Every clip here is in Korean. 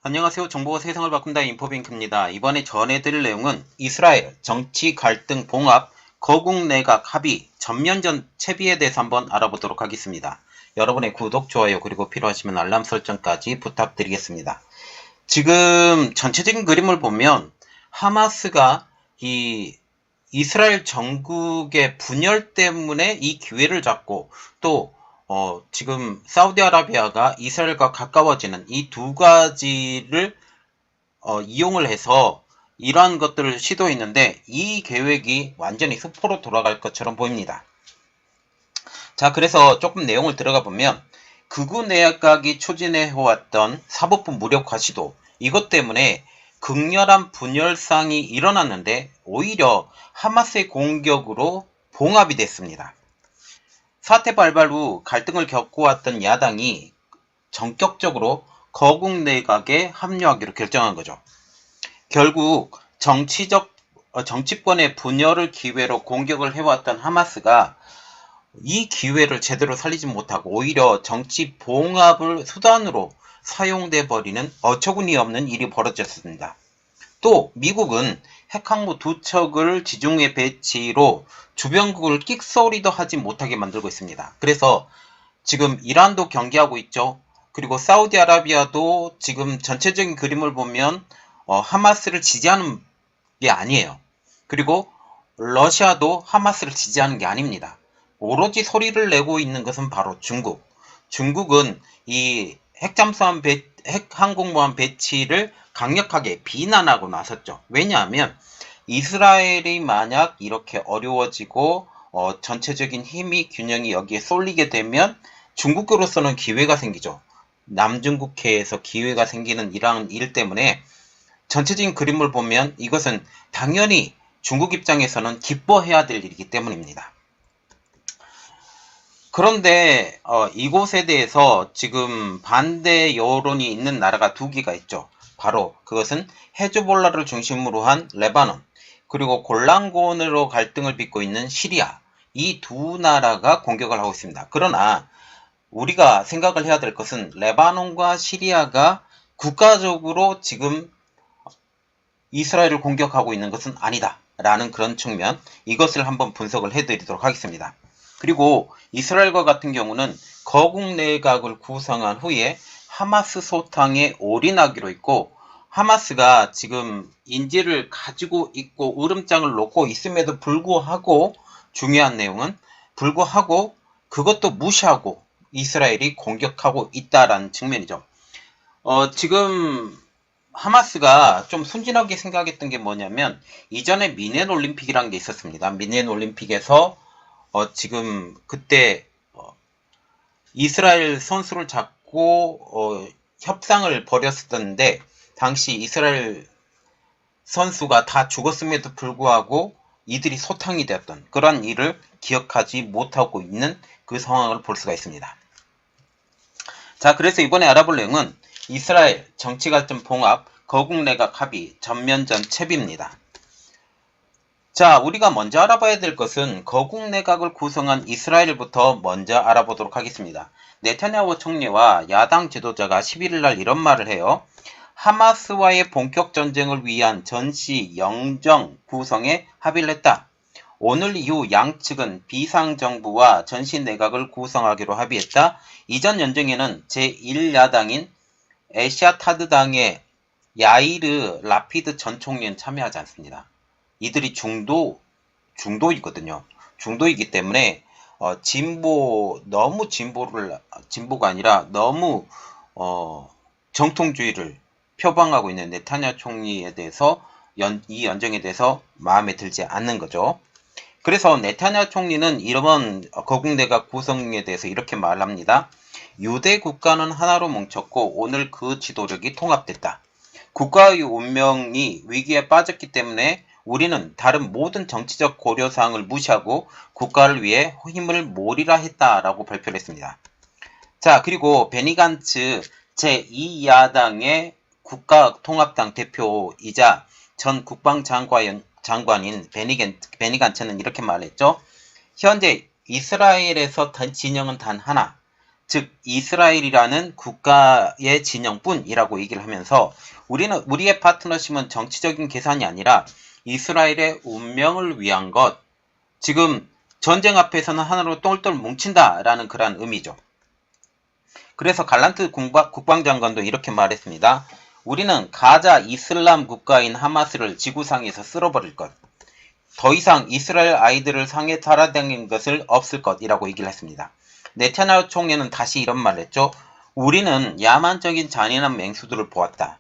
안녕하세요. 정보가 세상을 바꾼다 인포뱅크입니다. 이번에 전해드릴 내용은 이스라엘 정치 갈등 봉합 거국 내각 합의 전면전 채비에 대해서 한번 알아보도록 하겠습니다. 여러분의 구독, 좋아요 그리고 필요하시면 알람 설정까지 부탁드리겠습니다. 지금 전체적인 그림을 보면 하마스가 이 이스라엘 정국의 분열 때문에 이 기회를 잡고 또 지금 사우디아라비아가 이스라엘과 가까워지는 이 두 가지를 이용을 해서 이러한 것들을 시도했는데 이 계획이 완전히 수포로 돌아갈 것처럼 보입니다. 자, 그래서 조금 내용을 들어가 보면 극우 내각이 추진해왔던 사법부 무력화 시도 이것 때문에 극렬한 분열상이 일어났는데 오히려 하마스의 공격으로 봉합이 됐습니다. 사태 발발 후 갈등을 겪어왔던 야당이 전격적으로 거국 내각에 합류하기로 결정한 거죠. 결국 정치권의 분열을 기회로 공격을 해왔던 하마스가 이 기회를 제대로 살리지 못하고 오히려 정치 봉합을 수단으로 사용돼 버리는 어처구니 없는 일이 벌어졌습니다. 또 미국은 핵항모 2척을 지중해 배치로 주변국을 끽소리도 하지 못하게 만들고 있습니다. 그래서 지금 이란도 경계하고 있죠. 그리고 사우디아라비아도 지금 전체적인 그림을 보면 하마스를 지지하는 게 아니에요. 그리고 러시아도 하마스를 지지하는 게 아닙니다. 오로지 소리를 내고 있는 것은 바로 중국. 중국은 이 핵항공모함 배치를 강력하게 비난하고 나섰죠. 왜냐하면 이스라엘이 만약 이렇게 어려워지고 전체적인 힘이 균형이 여기에 쏠리게 되면 중국으로서는 기회가 생기죠. 남중국해에서 기회가 생기는 이러한 일 때문에 전체적인 그림을 보면 이것은 당연히 중국 입장에서는 기뻐해야 될 일이기 때문입니다. 그런데 이곳에 대해서 지금 반대 여론이 있는 나라가 두 개가 있죠. 바로 그것은 헤즈볼라를 중심으로 한 레바논 그리고 골란고원으로 갈등을 빚고 있는 시리아 이 두 나라가 공격을 하고 있습니다. 그러나 우리가 생각을 해야 될 것은 레바논과 시리아가 국가적으로 지금 이스라엘을 공격하고 있는 것은 아니다 라는 그런 측면 이것을 한번 분석을 해드리도록 하겠습니다. 그리고 이스라엘과 같은 경우는 거국 내각을 구성한 후에 하마스 소탕에 올인하기로 했고 하마스가 지금 인지를 가지고 있고 으름장을 놓고 있음에도 불구하고 중요한 내용은 불구하고 그것도 무시하고 이스라엘이 공격하고 있다라는 측면이죠. 지금 하마스가 좀 순진하게 생각했던 게 뭐냐면 이전에 미넨 올림픽이라는 게 있었습니다. 미넨 올림픽에서 지금 그때 이스라엘 선수를 잡고 협상을 벌였었는데 당시 이스라엘 선수가 다 죽었음에도 불구하고 이들이 소탕이 되었던 그런 일을 기억하지 못하고 있는 그 상황을 볼 수가 있습니다. 자, 그래서 이번에 알아볼 내용은 이스라엘 정치갈등 봉합 거국 내각 합의 전면전 채비입니다. 자, 우리가 먼저 알아봐야 될 것은 거국 내각을 구성한 이스라엘부터 먼저 알아보도록 하겠습니다. 네타냐후 총리와 야당 지도자가 11일 날 이런 말을 해요. 하마스와의 본격 전쟁을 위한 전시 영정 구성에 합의를 했다. 오늘 이후 양측은 비상정부와 전시 내각을 구성하기로 합의했다. 이전 연정에는 제1야당인 에샤타드당의 야이르 라피드 전 총리는 참여하지 않습니다. 이들이 중도이거든요. 중도이기 때문에 너무 진보가 아니라 너무 정통주의를 표방하고 있는 네타냐후 총리에 대해서 이 연정에 대해서 마음에 들지 않는 거죠. 그래서 네타냐후 총리는 이번 거국 내각 구성에 대해서 이렇게 말합니다. 유대 국가는 하나로 뭉쳤고 오늘 그 지도력이 통합됐다. 국가의 운명이 위기에 빠졌기 때문에 우리는 다른 모든 정치적 고려사항을 무시하고 국가를 위해 힘을 모으리라 했다라고 발표를 했습니다. 자, 그리고 베니 간츠 제2야당의 국가통합당 대표이자 전 국방장관인 베니 간츠는 이렇게 말했죠. 현재 이스라엘에서 진영은 단 하나, 즉 이스라엘이라는 국가의 진영뿐이라고 얘기를 하면서 우리의 파트너십은 정치적인 계산이 아니라 이스라엘의 운명을 위한 것, 지금 전쟁 앞에서는 하나로 똘똘 뭉친다라는 그런 의미죠. 그래서 갈란트 국방장관도 이렇게 말했습니다. 우리는 가자 이슬람 국가인 하마스를 지구상에서 쓸어버릴 것, 더 이상 이스라엘 아이들을 상해 탈환당한 것을 없을 것이라고 얘기를 했습니다. 네타냐후 총리는 다시 이런 말을 했죠. 우리는 야만적인 잔인한 맹수들을 보았다.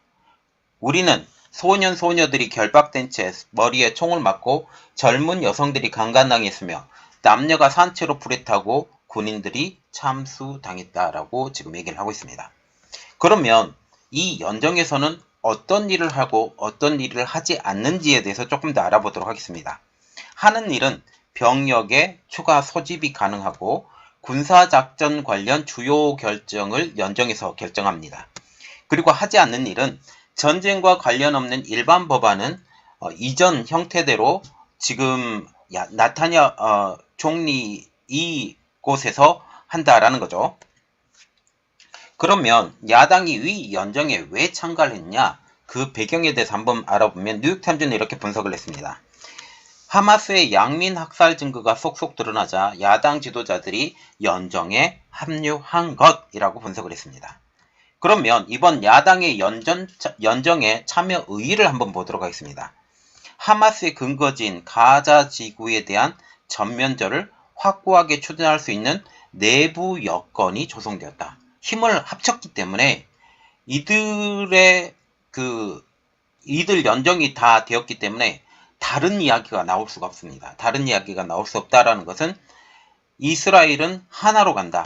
우리는 소년 소녀들이 결박된 채 머리에 총을 맞고 젊은 여성들이 강간당했으며 남녀가 산채로 불에 타고 군인들이 참수당했다라고 지금 얘기를 하고 있습니다. 그러면 이 연정에서는 어떤 일을 하고 어떤 일을 하지 않는지에 대해서 조금 더 알아보도록 하겠습니다. 하는 일은 병력의 추가 소집이 가능하고 군사작전 관련 주요 결정을 연정에서 결정합니다. 그리고 하지 않는 일은 전쟁과 관련 없는 일반 법안은 이전 형태대로 지금 나타냐 총리 이곳에서 한다라는 거죠. 그러면 야당이 위 연정에 왜 참가를 했냐? 그 배경에 대해서 한번 알아보면 뉴욕타임즈는 이렇게 분석을 했습니다. 하마스의 양민 학살 증거가 속속 드러나자 야당 지도자들이 연정에 합류한 것이라고 분석을 했습니다. 그러면 이번 야당의 연정에 참여 의의를 한번 보도록 하겠습니다. 하마스의 근거지인 가자 지구에 대한 전면전을 확고하게 추진할 수 있는 내부 여건이 조성되었다. 힘을 합쳤기 때문에 이들 연정이 다 되었기 때문에 다른 이야기가 나올 수가 없습니다. 다른 이야기가 나올 수 없다라는 것은 이스라엘은 하나로 간다.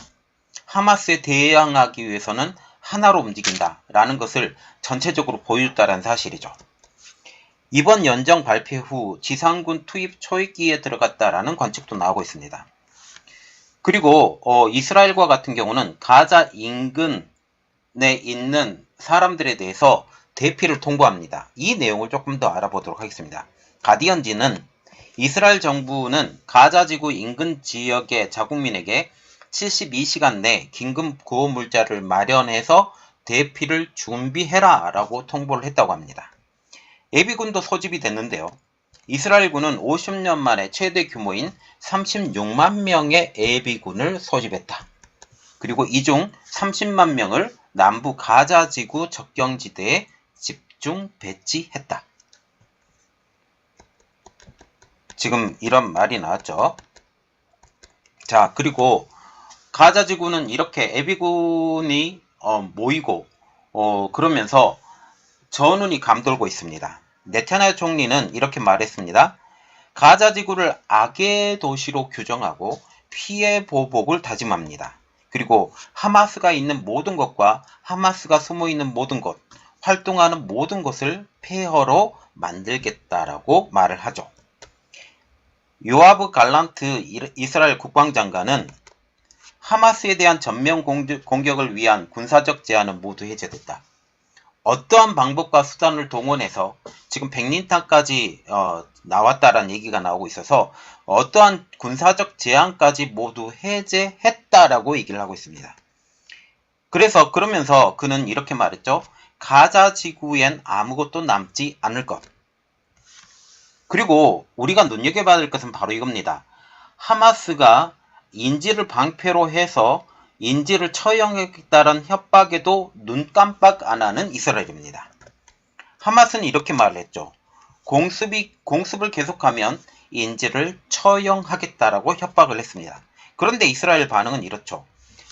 하마스에 대항하기 위해서는 하나로 움직인다라는 것을 전체적으로 보여줬다는 사실이죠. 이번 연정 발표 후 지상군 투입 초입기에 들어갔다라는 관측도 나오고 있습니다. 그리고 이스라엘과 같은 경우는 가자 인근에 있는 사람들에 대해서 대피를 통보합니다. 이 내용을 조금 더 알아보도록 하겠습니다. 가디언지는 이스라엘 정부는 가자지구 인근 지역의 자국민에게 72시간 내 긴급 구호 물자를 마련해서 대피를 준비해라 라고 통보를 했다고 합니다. 예비군도 소집이 됐는데요. 이스라엘군은 50년 만에 최대 규모인 36만 명의 예비군을 소집했다. 그리고 이 중 30만 명을 남부 가자지구 접경지대에 집중 배치했다. 지금 이런 말이 나왔죠. 자, 그리고 가자지구는 이렇게 예비군이 모이고 그러면서 전운이 감돌고 있습니다. 네타냐후 총리는 이렇게 말했습니다. 가자지구를 악의 도시로 규정하고 피해 보복을 다짐합니다. 그리고 하마스가 있는 모든 것과 하마스가 숨어있는 모든 것, 활동하는 모든 것을 폐허로 만들겠다라고 말을 하죠. 요아브 갈란트 이스라엘 국방장관은 하마스에 대한 전면 공격을 위한 군사적 제한은 모두 해제됐다. 어떠한 방법과 수단을 동원해서 지금 백린탄까지 나왔다라는 얘기가 나오고 있어서 어떠한 군사적 제한까지 모두 해제했다라고 얘기를 하고 있습니다. 그러면서 그는 이렇게 말했죠. 가자 지구엔 아무것도 남지 않을 것. 그리고 우리가 눈여겨봐야 될 것은 바로 이겁니다. 하마스가 인질을 방패로 해서 인질을 처형했다는 협박에도 눈 깜빡 안 하는 이스라엘입니다. 하마스는 이렇게 말을 했죠. 공습을 계속하면 인질을 처형하겠다라고 협박을 했습니다. 그런데 이스라엘 반응은 이렇죠.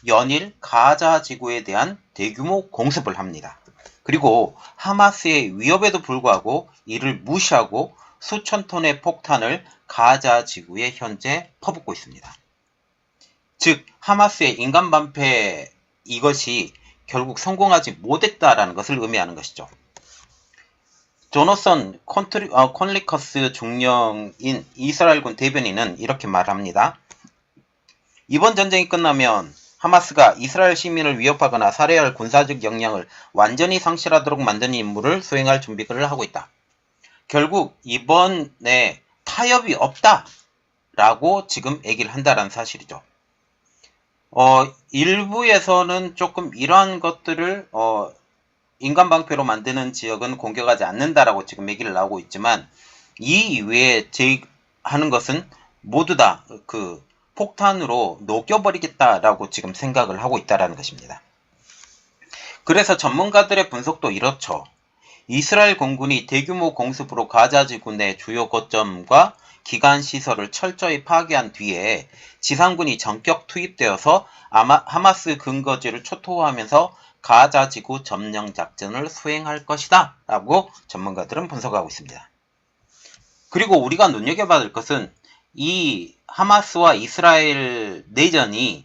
연일 가자 지구에 대한 대규모 공습을 합니다. 그리고 하마스의 위협에도 불구하고 이를 무시하고 수천 톤의 폭탄을 가자 지구에 현재 퍼붓고 있습니다. 즉 하마스의 인간방패 이것이 결국 성공하지 못했다라는 것을 의미하는 것이죠. 조너선 콘리커스 중령인 이스라엘군 대변인은 이렇게 말합니다. 이번 전쟁이 끝나면 하마스가 이스라엘 시민을 위협하거나 살해할 군사적 역량을 완전히 상실하도록 만드는 임무를 수행할 준비를 하고 있다. 결국 이번에 타협이 없다라고 지금 얘기를 한다는 사실이죠. 일부에서는 조금 이러한 것들을 인간 방패로 만드는 지역은 공격하지 않는다라고 지금 얘기를 나오고 있지만, 이 이외에 제하는 것은 모두 다 그 폭탄으로 녹여버리겠다라고 지금 생각을 하고 있다라는 것입니다. 그래서 전문가들의 분석도 이렇죠. 이스라엘 공군이 대규모 공습으로 가자지구 내 주요 거점과 기관 시설을 철저히 파괴한 뒤에 지상군이 전격 투입되어서 하마스 근거지를 초토화하면서 가자지구 점령 작전을 수행할 것이다 라고 전문가들은 분석하고 있습니다. 그리고 우리가 눈여겨봐야 될 것은 이 하마스와 이스라엘 내전이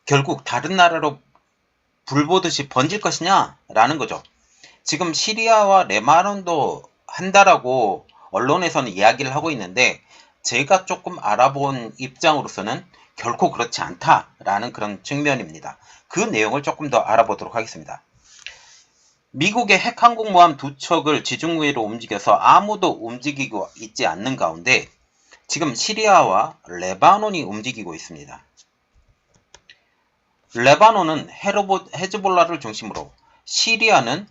결국 다른 나라로 불보듯이 번질 것이냐 라는 거죠. 지금 시리아와 레바논도 한다라고 언론에서는 이야기를 하고 있는데, 제가 조금 알아본 입장으로서는 결코 그렇지 않다라는 그런 측면입니다. 그 내용을 조금 더 알아보도록 하겠습니다. 미국의 핵항공모함 2척을 지중해로 움직여서 아무도 움직이고 있지 않는 가운데 지금 시리아와 레바논이 움직이고 있습니다. 레바논은 헤즈볼라를 중심으로, 시리아는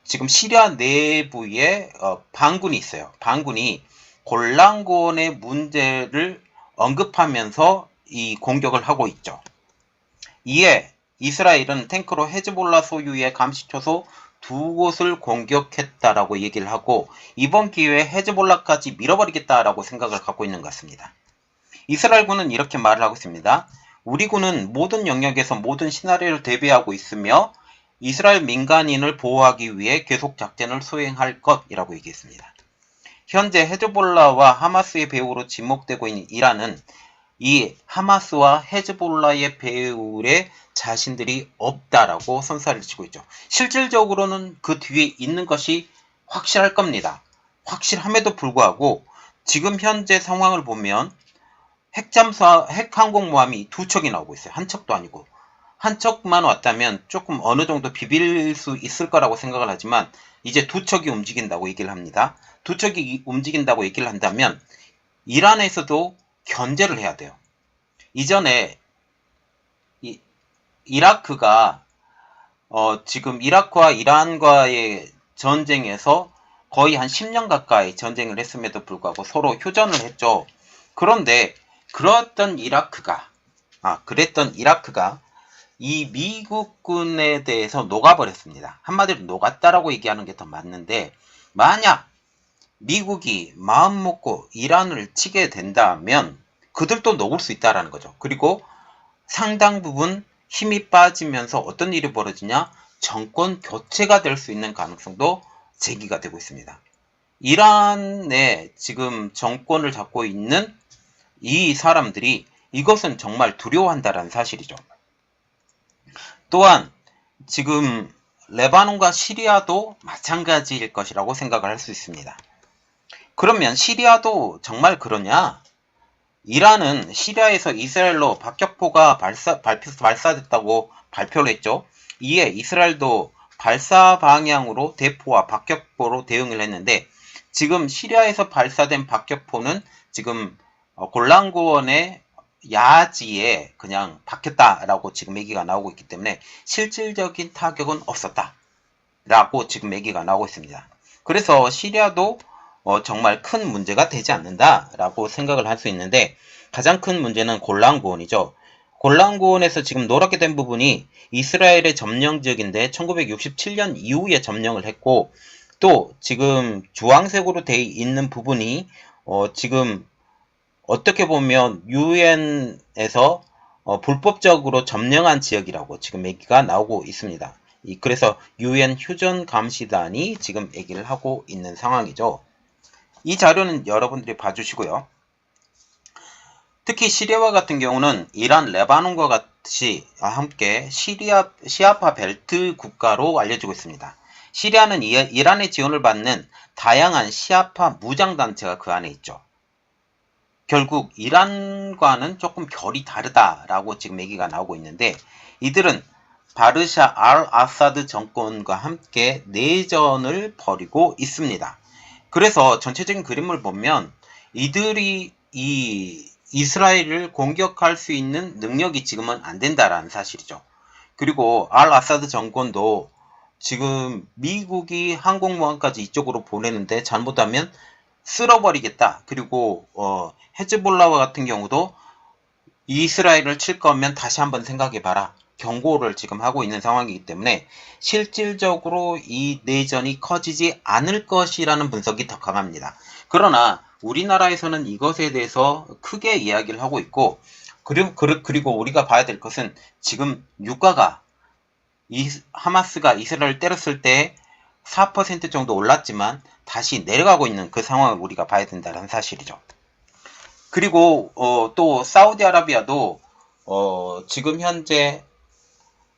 지금 시리아 내부에 반군이 있어요. 반군이 골란고원의 문제를 언급하면서 이 공격을 하고 있죠. 이에 이스라엘은 탱크로 헤즈볼라 소유의 감시초소 2곳을 공격했다라고 얘기를 하고, 이번 기회에 헤즈볼라까지 밀어버리겠다라고 생각을 갖고 있는 것 같습니다. 이스라엘군은 이렇게 말을 하고 있습니다. 우리 군은 모든 영역에서 모든 시나리오를 대비하고 있으며 이스라엘 민간인을 보호하기 위해 계속 작전을 수행할 것이라고 얘기했습니다. 현재 헤즈볼라와 하마스의 배후로 지목되고 있는 이란은 이 하마스와 헤즈볼라의 배후에 자신들이 없다라고 선사를 치고 있죠. 실질적으로는 그 뒤에 있는 것이 확실할 겁니다. 확실함에도 불구하고 지금 현재 상황을 보면 핵항공모함이 2척이 나오고 있어요. 한 척도 아니고. 한 척만 왔다면 조금 어느 정도 비빌 수 있을 거라고 생각을 하지만, 이제 2척이 움직인다고 얘기를 합니다. 2척이 움직인다고 얘기를 한다면 이란에서도 견제를 해야 돼요. 이전에 이라크가 지금 이라크와 이란과의 전쟁에서 거의 한 10년 가까이 전쟁을 했음에도 불구하고 서로 휴전을 했죠. 그런데 그랬던 이라크가 이 미국군에 대해서 녹아버렸습니다. 한마디로 녹았다라고 얘기하는 게 더 맞는데, 만약 미국이 마음 먹고 이란을 치게 된다면 그들도 녹을 수 있다라는 거죠. 그리고 상당 부분 힘이 빠지면서 어떤 일이 벌어지냐? 정권 교체가 될 수 있는 가능성도 제기가 되고 있습니다. 이란에 지금 정권을 잡고 있는 이 사람들이 이것은 정말 두려워한다는 사실이죠. 또한 지금 레바논과 시리아도 마찬가지일 것이라고 생각을 할 수 있습니다. 그러면 시리아도 정말 그러냐? 이란은 시리아에서 이스라엘로 박격포가 발사됐다고 발표를 했죠. 이에 이스라엘도 발사 방향으로 대포와 박격포로 대응을 했는데, 지금 시리아에서 발사된 박격포는 지금 골란고원의 야지에 그냥 박혔다라고 지금 얘기가 나오고 있기 때문에 실질적인 타격은 없었다라고 지금 얘기가 나오고 있습니다. 그래서 시리아도 정말 큰 문제가 되지 않는다라고 생각을 할 수 있는데, 가장 큰 문제는 골란고원이죠. 골란고원에서 지금 노랗게 된 부분이 이스라엘의 점령 지역인데 1967년 이후에 점령을 했고, 또 지금 주황색으로 되어 있는 부분이 지금 어떻게 보면 유엔에서 불법적으로 점령한 지역이라고 지금 얘기가 나오고 있습니다. 그래서 유엔 휴전 감시단이 지금 얘기를 하고 있는 상황이죠. 이 자료는 여러분들이 봐주시고요. 특히 시리아와 같은 경우는 이란, 레바논과 같이 함께 시아파 벨트 국가로 알려지고 있습니다. 시리아는 이란의 지원을 받는 다양한 시아파 무장단체가 그 안에 있죠. 결국 이란과는 조금 결이 다르다라고 지금 얘기가 나오고 있는데, 이들은 바르샤 알 아사드 정권과 함께 내전을 벌이고 있습니다. 그래서 전체적인 그림을 보면 이들이 이 이스라엘을 공격할 수 있는 능력이 지금은 안 된다라는 사실이죠. 그리고 알 아사드 정권도 지금 미국이 항공모함까지 이쪽으로 보내는데 잘못하면 쓸어버리겠다. 그리고 헤즈볼라와 같은 경우도 이스라엘을 칠 거면 다시 한번 생각해봐라. 경고를 지금 하고 있는 상황이기 때문에 실질적으로 이 내전이 커지지 않을 것이라는 분석이 더 강합니다. 그러나 우리나라에서는 이것에 대해서 크게 이야기를 하고 있고, 그리고 우리가 봐야 될 것은 지금 유가가 하마스가 이스라엘을 때렸을 때 4% 정도 올랐지만 다시 내려가고 있는 그 상황을 우리가 봐야 된다는 사실이죠. 그리고 또 사우디아라비아도 지금 현재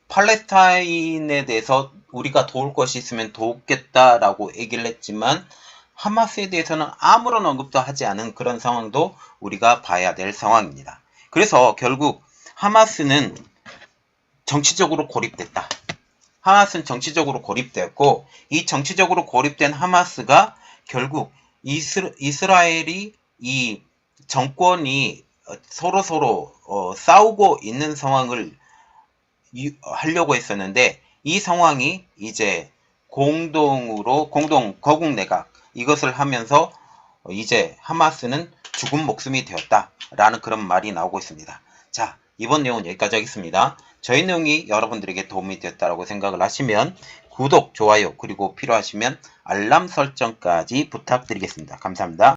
팔레스타인에 대해서 우리가 도울 것이 있으면 돕겠다라고 얘기를 했지만 하마스에 대해서는 아무런 언급도 하지 않은 그런 상황도 우리가 봐야 될 상황입니다. 그래서 결국 하마스는 정치적으로 고립됐다. 하마스는 정치적으로 고립되었고, 이 정치적으로 고립된 하마스가 결국 이스라엘이 이 정권이 서로 싸우고 있는 상황을 하려고 했었는데, 이 상황이 이제 공동 거국 내각 이것을 하면서 이제 하마스는 죽은 목숨이 되었다라는 그런 말이 나오고 있습니다. 자, 이번 내용은 여기까지 하겠습니다. 저희 내용이 여러분들에게 도움이 되었다고 생각을 하시면 구독, 좋아요, 그리고 필요하시면 알람 설정까지 부탁드리겠습니다. 감사합니다.